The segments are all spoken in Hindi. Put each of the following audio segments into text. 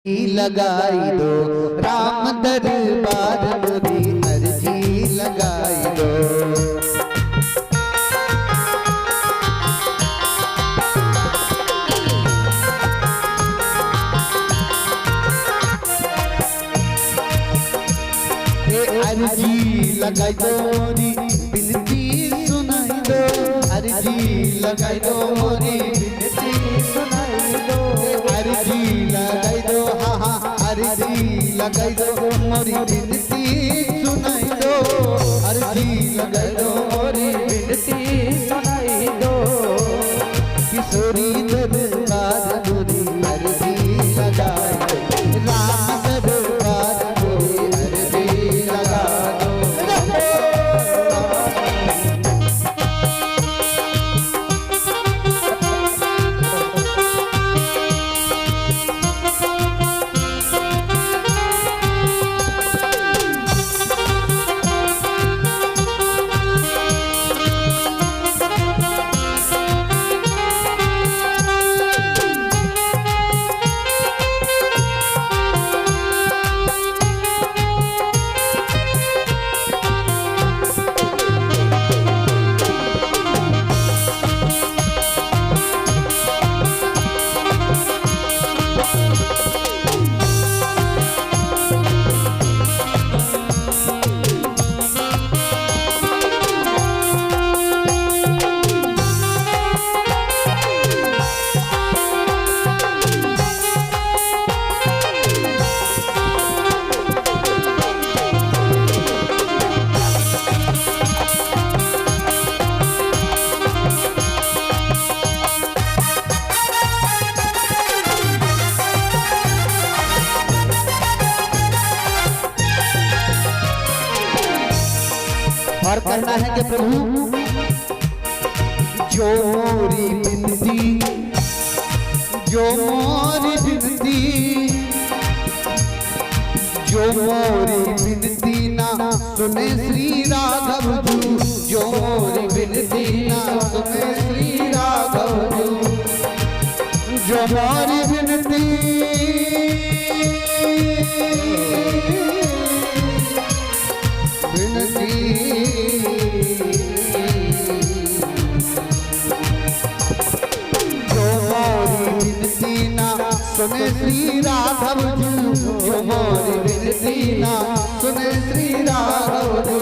लगाई दो राम दरबार मोरी अर्जी लगाई दो। अर्जी लगाई दो मोरी बिनती सुनाई दो। अर्जी लगाई दो मोरी बिनती सुनाई दो। अर्जी लगाई दो अर्जी लगाई दो मोरी बिनती सुनाई दो। अर्जी लगाई दो मोरी बिनती सुनाई दो। किशोरी दरबार मोरी अर्जी लगाई दो। राम दरबार मोरी अर्जी लगा दो। और कहना है कि प्रभु जो मोरी बिनती जो मोरी बिनती जो मोरी बिनती ना सुने श्री राघव जू। जो मोरी बिनती ना सुने श्री राघव जू। जो मोरी बिनती सुने श्री राघव जू। जो मोरी बिनती ना सुने श्री राघव जू।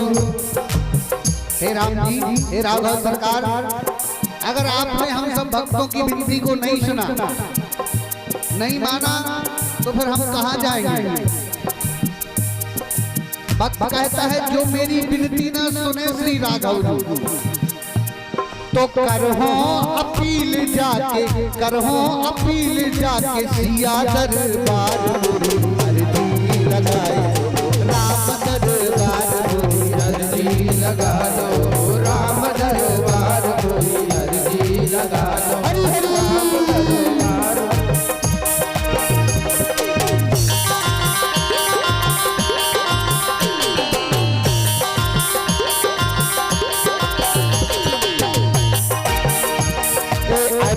हे राम जी, हे राघव सरकार, अगर आपने हम सब भक्तों की विनती को नहीं सुना, नहीं माना, तो फिर हम कहाँ जाएंगे? भक्त कहता है जो मेरी विनती ना सुने श्री राघव जू, तो करहो अपील जाके, करहो अपील जाके सिया दरबार मोरी अर्जी लगाए दो। राम दरबार मोरी अर्जी लगा दो। राम दरबार मोरी अर्जी लगा दो। हरि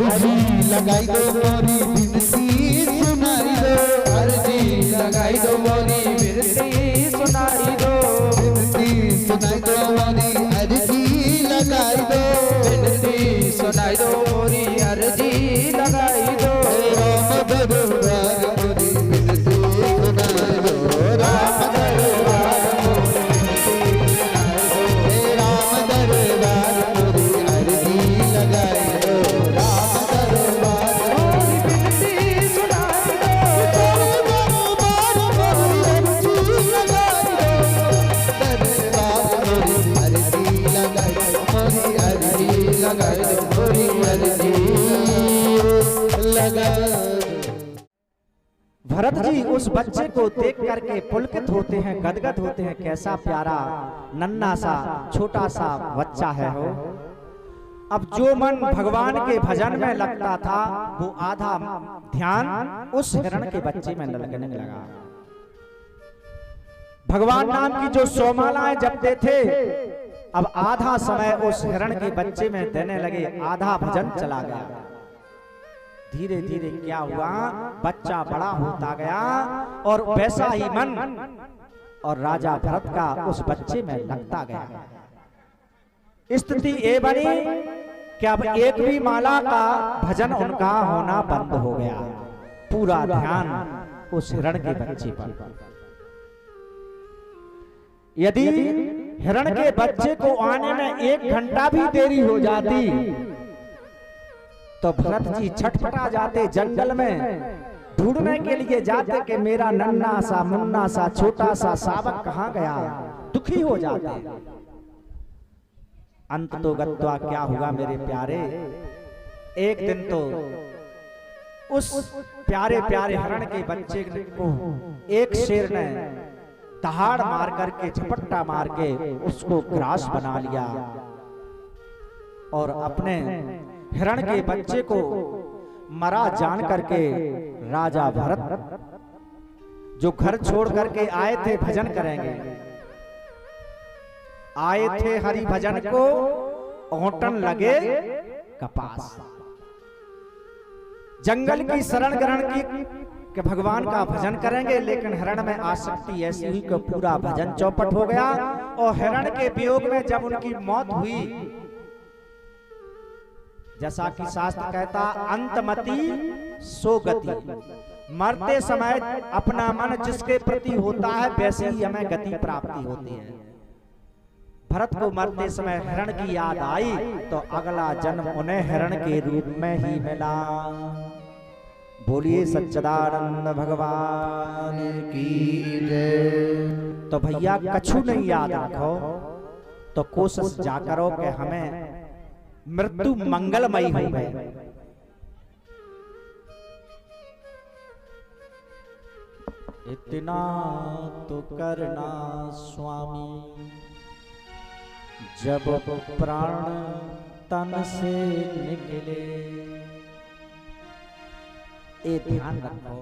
हरि लगाई दो मोरी बिनती सुनाई दो। अर्जी लगाई दो मोरी बिनती सुनाई दो। बिनती सुनाई दो मोरी अर्जी लगाई दो। बिनती सुनाई दो मोरी अर्जी लगाई दो। राम दरबार मोरी बिनती सुनाई दो। राम दरबार मोरी बिनती सुनाई दो। राम दरबार मोरी अर्जी लगाई दो। भरत जी उस बच्चे को देख करके पुलकित होते हैं, गदगद होते हैं। कैसा प्यारा नन्हा सा छोटा सा बच्चा है हो। अब जो मन भगवान के भजन में लगता था, वो आधा ध्यान उस हिरण के बच्चे में लगने लगा। भगवान नाम की जो 100 मालाएं जपते थे, अब आधा समय उस हिरण के बच्चे में देने लगे, आधा भजन चला गया। धीरे धीरे क्या हुआ, बच्चा बड़ा होता गया और वैसा ही मन और राजा भरत का उस बच्चे में लगता गया। स्थिति ये बनी कि अब एक भी माला का भजन उनका होना बंद हो गया, पूरा ध्यान उस हिरण के बच्चे पर। यदि हिरण के बच्चे को आने में 1 घंटा भी देरी हो जाती तो भरत जी छटपटा जाते, जंगल में ढूंढने के लिए जाते कि मेरा नन्ना सा मुन्ना सा छोटा सा शावक कहां गया, दुखी हो जाते। अंत तो गत्वा क्या हुआ मेरे प्यारे, एक दिन तो उस प्यारे प्यारे हिरण के बच्चे को एक शेर ने दहाड़ मार करके, झपट्टा मार के उसको ग्रास बना लिया और अपने हिरण के बच्चे को मरा जान करके राजा भरत जो घर छोड़ करके आए थे भजन करेंगे, आए थे हरि भजन को, ओटन लगे कपास। जंगल की शरण ग्रहण की कि भगवान का भजन करेंगे, लेकिन हिरण में आसक्ति ऐसी हुई कि पूरा भजन चौपट हो गया। और हिरण के वियोग में जब उनकी मौत हुई, जैसा कि शास्त्र कहता अंतमति सो गति, मरते समय अपना मन जिसके प्रति होता है वैसे ही हमें गति प्राप्ति होती है। भरत को मरते समय हिरण की याद आई तो अगला जन्म उन्हें हिरण के रूप में ही मिला। बोलिए सच्चिदानंद भगवान की जय। तो भैया कछु नहीं याद रखो तो कोशिश जा करो कि हमें मृत्यु मंगलमयी हो गए। इतना तो करना स्वामी जब प्राण तन से निकले। ये ध्यान रखो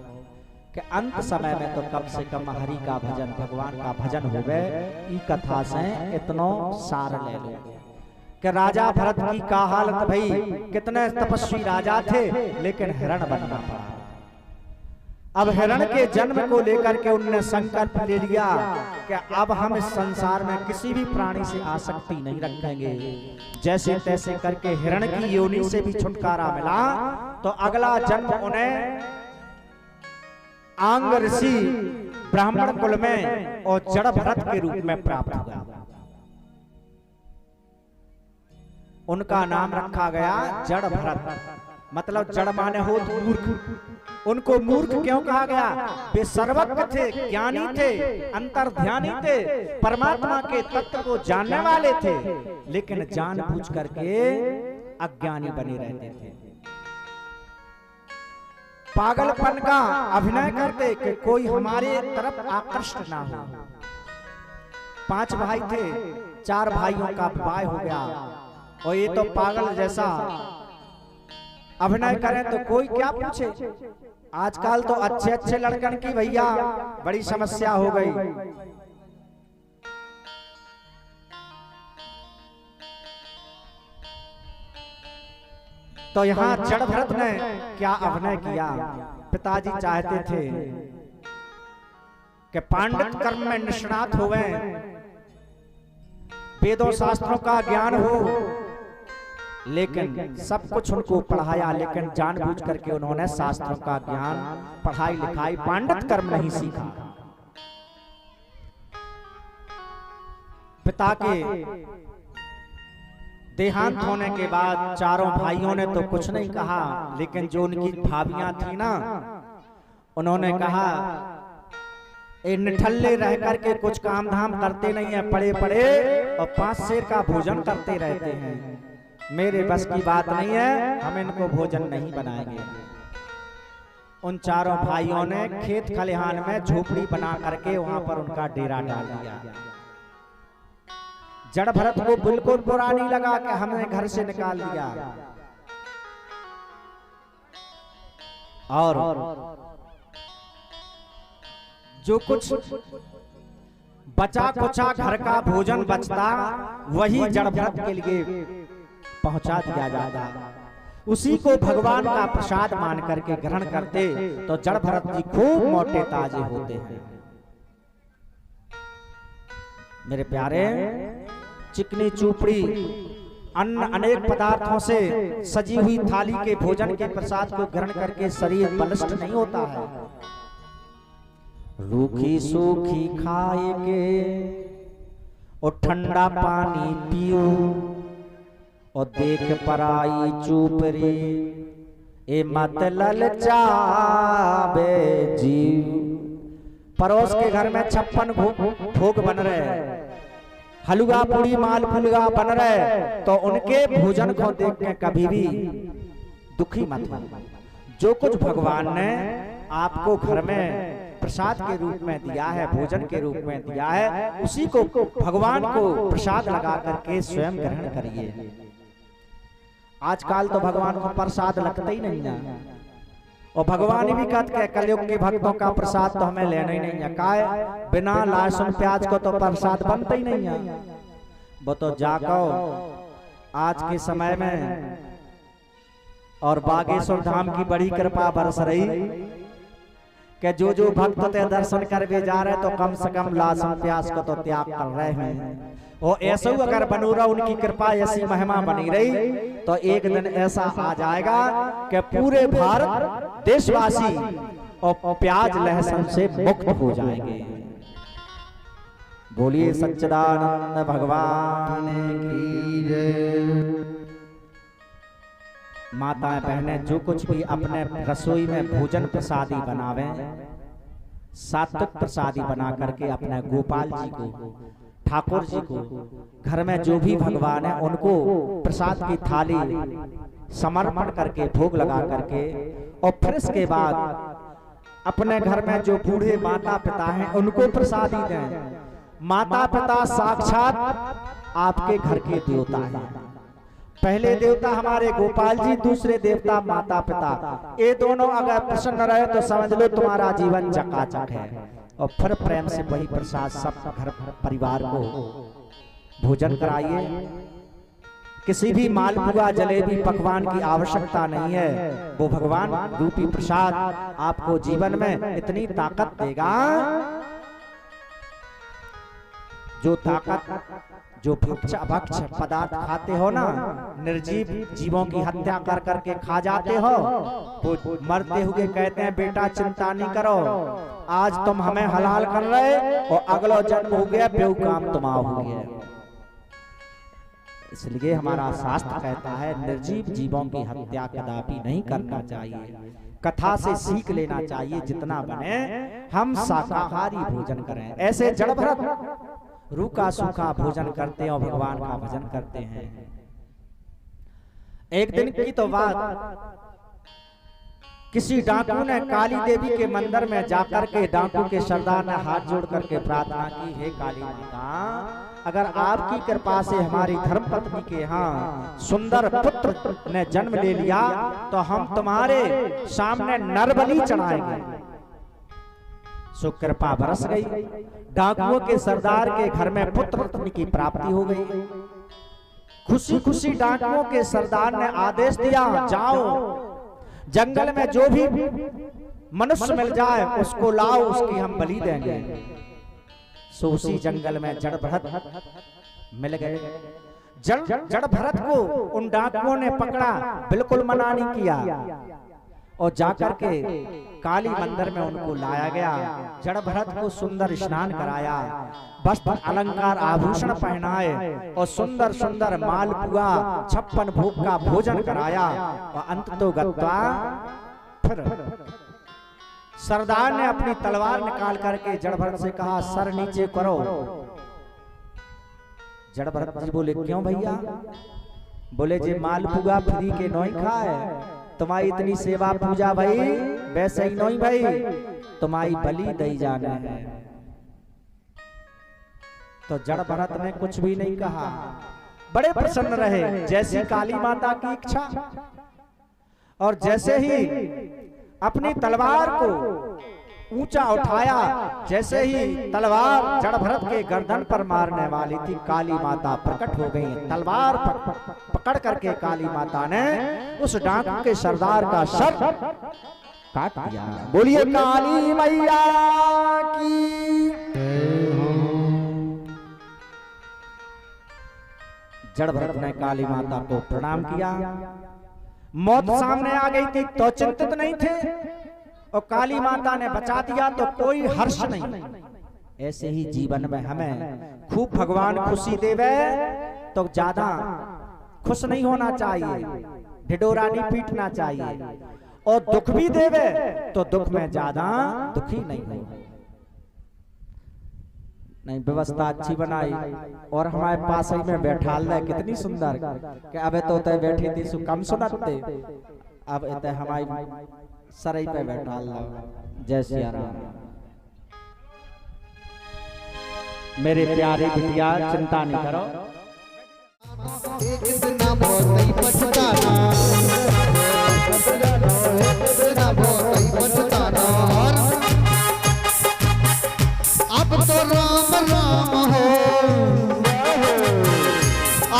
कि अंत समय में तो कम से कम हरि का भजन, भगवान का भजन हो गए। ई कथा से इतनो सार ले लो कि राजा भरत की का हालत भई, कितने तपस्वी राजा थे लेकिन हिरण बनना पड़ा। अब हिरण के जन्म को लेकर के उन्होंने संकल्प ले लिया कि अब हम इस संसार में किसी भी प्राणी से आसक्ति नहीं रखेंगे। जैसे तैसे करके हिरण की योनि से भी छुटकारा मिला तो अगला जन्म उन्हें आंग ऋषि ब्राह्मण कुल में और जड़ भरत के रूप में प्राप्त हुआ। उनका नाम रखा गया जड़ भरत, मतलब जड़ माने हो मूर्ख। उनको मूर्ख क्यों कहा गया? वे सर्वज्ञ थे, ज्ञानी थे, अंतर्ध्यानी थे, परमात्मा के तत्व को जानने वाले थे, लेकिन जानबूझ करके अज्ञानी बने रहते थे। पागलपन का अभिनय करते कि कोई हमारे तरफ आकृष्ट ना हो। 5 भाई थे, 4 भाइयों का विवाह हो गया और ये तो पागल जैसा अभिनय करें तो कोई क्या पूछे। आजकल तो अच्छे अच्छे लड़कन की भैया बड़ी समस्या हो गई। तो यहाँ जड़ भरत ने क्या अभिनय किया। पिताजी चाहते थे कि पांडित कर्म में निष्णात हो गए, वेदों शास्त्रों का ज्ञान हो, लेकिन सब कुछ उनको पढ़ाया, लेकिन जानबूझ करके उन्होंने शास्त्रों का ज्ञान, पढ़ाई लिखाई, पांडित कर्म नहीं सीखा। पिता के देहांत होने के बाद चारों भाइयों ने तो कुछ नहीं कहा, लेकिन जो उनकी भाभियां थी ना, उन्होंने कहा ए निठल्ले रह करके कुछ काम धाम करते नहीं है, पड़े पड़े और 5 शेर का भोजन करते रहते हैं, मेरे बस की बात नहीं है, हम इनको भोजन नहीं बनाएंगे। उन चारों भाइयों ने खेत खलिहान में झोपड़ी बना करके वहां पर उनका डेरा डाल दिया। जड़ भरत को बिल्कुल बुरा नहीं लगा कि हमने घर से निकाल दिया, और जो कुछ बचा कुचा घर का भोजन बचता वही जड़ भरत के लिए पहुंचा दिया जाता। उसी को भगवान का प्रसाद मान करके ग्रहण करते तो जड़ भरत जी खूब मोटे ताजे होते हैं। मेरे प्यारे, चिकनी चूपड़ी अन्न अनेक पदार्थों से सजी हुई थाली के भोजन के प्रसाद को ग्रहण करके शरीर बलिष्ठ नहीं होता है। रूखी सूखी खाए के और ठंडा पानी पियो और देख पराई चूपरी ए मत ललचावे जीव। पड़ोस के घर में 56 भोग बन रहे, हलवा पूड़ी माल फुलगा बन रहे, तो उनके भोजन को देख के कभी भी दुखी मत बन। जो कुछ भगवान ने आपको घर में प्रसाद के रूप में दिया है, भोजन के रूप में दिया है, उसी को भगवान को प्रसाद लगा करके स्वयं ग्रहण करिए। आजकल तो भगवान को प्रसाद लगता ही नहीं है, और भगवान भी कहते हैं कलयुग के भक्तों का प्रसाद तो हमें लेना ही नहीं है। काय बिना लहसुन प्याज को तो प्रसाद बनता ही नहीं है। वो तो जाको आज के समय में और बागेश्वर धाम की बड़ी कृपा बरस रही कि जो भक्त ते दर्शन करके जा रहे तो कम से कम लहसुन प्याज को तो त्याग कर रहे हैं। और ऐसा अगर बनूरा उनकी कृपा ऐसी महिमा बनी रही तो एक दिन ऐसा आ जाएगा कि पूरे भारत देशवासी और प्याज लहसुन से मुक्त हो जाएंगे। बोलिए सच्चिदानंद भगवान की जय। माताएं बहनें जो कुछ भी अपने रसोई में भोजन प्रसादी बनावे, सात्विक प्रसादी बना करके अपने गोपाल जी को, ठाकुर जी को, घर में जो भी भगवान है उनको प्रसाद की थाली समर्पण करके भोग लगा करके, और फिर इसके बाद अपने घर में जो बूढ़े माता पिता हैं उनको प्रसादी दें। माता पिता साक्षात आपके घर के देवता हैं। पहले देवता हमारे गोपाल जी, दूसरे देवता माता पिता। ये दोनों अगर प्रसन्न रहे तो समझ लो तुम्हारा जीवन चकाचक है। और फिर प्रेम से वही प्रसाद सब घर परिवार को भोजन कराइए। किसी भी मालपुआ जलेबी पकवान की आवश्यकता नहीं है। वो भगवान रूपी प्रसाद आपको जीवन में इतनी ताकत देगा, जो ताकत जो भक्ष पदार्थ खाते हो ना, निर्जीव जीवों की हत्या कर करके खा जाते हो, वो मरते हुए कहते हैं बेटा चिंता नहीं करो, आज तुम हमें हलाल कर रहे और अगला जन्म हो गया बेवकाम तुम आओगे। इसलिए हमारा शास्त्र कहता है निर्जीव जीवों की हत्या कदापि नहीं करना चाहिए। कथा से सीख लेना चाहिए, जितना बने हम शाकाहारी भोजन करें। ऐसे जड़ भरत रूखा सूखा भोजन करते हैं और भगवान का भजन करते हैं। एक दिन की तो बात, किसी डाकू ने काली देवी के मंदिर में जाकर के डाकू के सरदार ने हाथ जोड़ करके प्रार्थना की, हे काली माता, अगर आपकी कृपा से हमारी धर्मपत्नी के यहाँ सुंदर पुत्र ने जन्म ले लिया तो हम तुम्हारे सामने नरबलि चढ़ाएंगे। सो कृपा बरस गई। डाकुओं के सरदार के घर में पुत्र की प्राप्ति हो गई। खुशी खुशी डाकुओं के सरदार ने आदेश दिया, जाओ जंगल में जो भी मनुष्य मिल जाए उसको लाओ, उसकी हम बलि देंगे। सो उसी जंगल में जड़ भरत मिल गए। जड़ भरत को उन डाकुओं ने पकड़ा, बिल्कुल मना नहीं किया, और जाकर के काली मंदिर में उनको लाया गया। जड़ भरत को सुंदर स्नान कराया, वस्त्र अलंकार आभूषण पहनाए और सुंदर सुंदर मालपुआ 56 भोग का भोजन कराया। और अंत तो गत्वा फिर सरदार ने अपनी तलवार निकाल करके जड़ भरत से कहा, सर नीचे करो। जड़ भरत जी बोले, क्यों भैया? बोले, जे मालपुआ फ्री के नोई खाए, तुम्हारी इतनी सेवा पूजा भाई वैसे ही नहीं भाई, तुम्हारी बलि दई जाना है। तो जड़ भरत ने कुछ भी नहीं कहा, बड़े प्रसन्न रहे, जैसी काली माता की इच्छा। और जैसे ही अपनी तलवार को ऊंचा उठाया, जैसे ही तलवार जड़ भरत के गर्दन पर मारने वाली थी, काली माता प्रकट हो गई, तलवार पकड़ करके काली माता ने उस डाकू के सरदार का सर काट दिया। बोलिए काली मैया की। जड़ भरत ने काली माता को प्रणाम किया। मौत सामने आ गई थी तो चिंतित नहीं थे, और काली माता ने बचा दिया तो कोई हर्ष नहीं। ऐसे ही जीवन में हमें खूब भगवान खुशी देवे तो ज्यादा खुश नहीं होना चाहिए, ढिढोरा नहीं पीटना चाहिए, और दुख भी देवे तो दुख में ज्यादा दुखी नहीं हो। नहीं, व्यवस्था अच्छी बनाई और हमारे पास ही में बैठा ले, कितनी सुंदर कि अब तो तय बैठी थी सु कम सुनते, अब इतने हमारी सरई पे बैठा लो। जय सिया राम। मेरे प्यारे बिटिया चिंता नहीं करो, इतना बहुत नहीं पछताना, इतना बहुत नहीं पछताना। अब तो राम राम हो,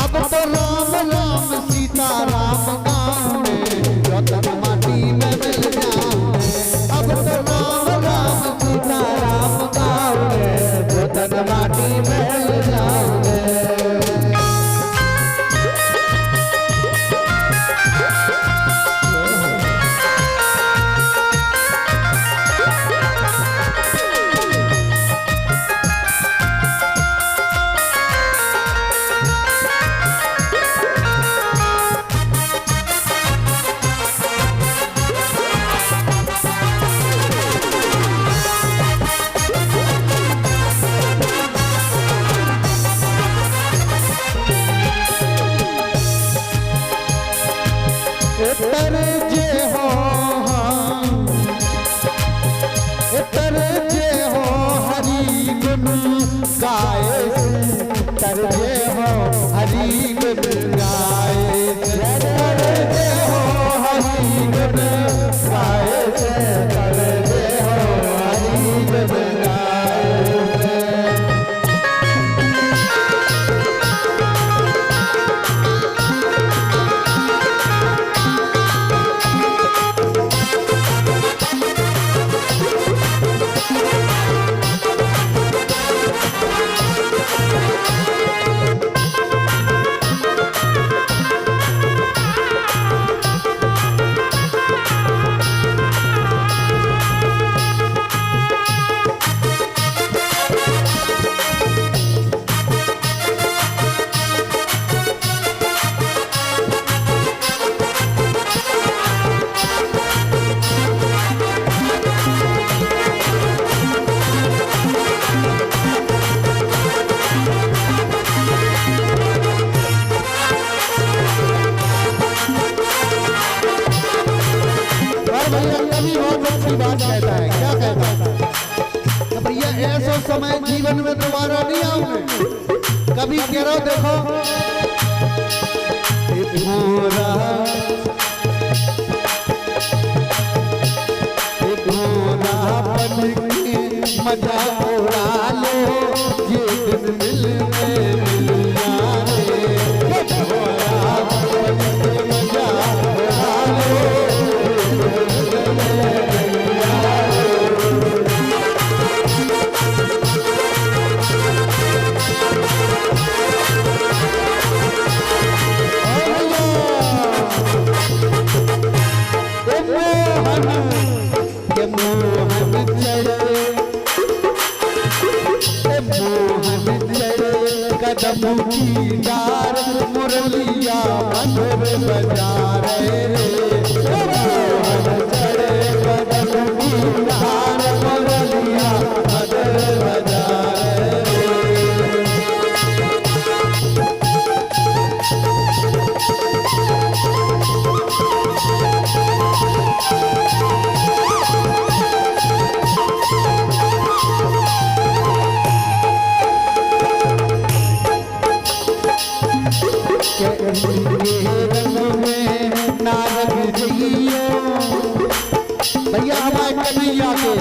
अब तो राम राम सीता राम गाँव में रतन माटी में मिल जाऊं। अब तो राम राम सीता राम गाँव में रतन माटी में मिल जाऊं। ऐसा समय जीवन में दोबारा नहीं आऊंगे। कभी कह रहा देखो मजा उड़ा लो, ये दिन मिलने मिल जाने, मजा उड़ा लो। कदम की डार मुरलिया मधुर बजा रहे रे, चढ़े कदम की डार मुरलिया मधुर बजा रहे भैया हमारे कन्हैया के,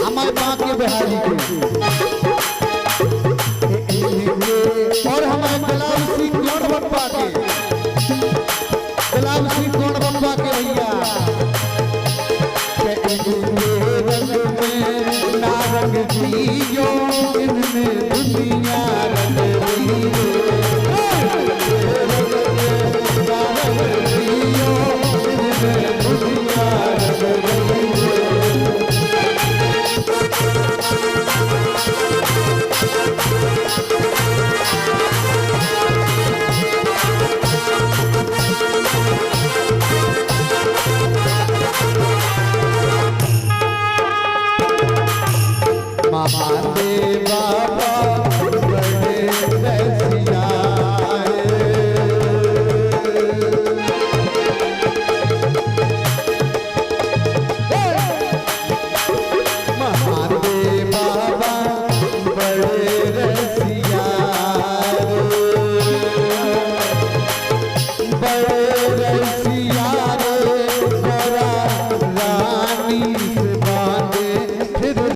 हमारे माँ के बिहारी के, और हमारे गुलाब सिंह जौन बप्पा के। जियो इनमें दुनिया रंग रही जियो इनमें दुनिया रंग रही महादेवा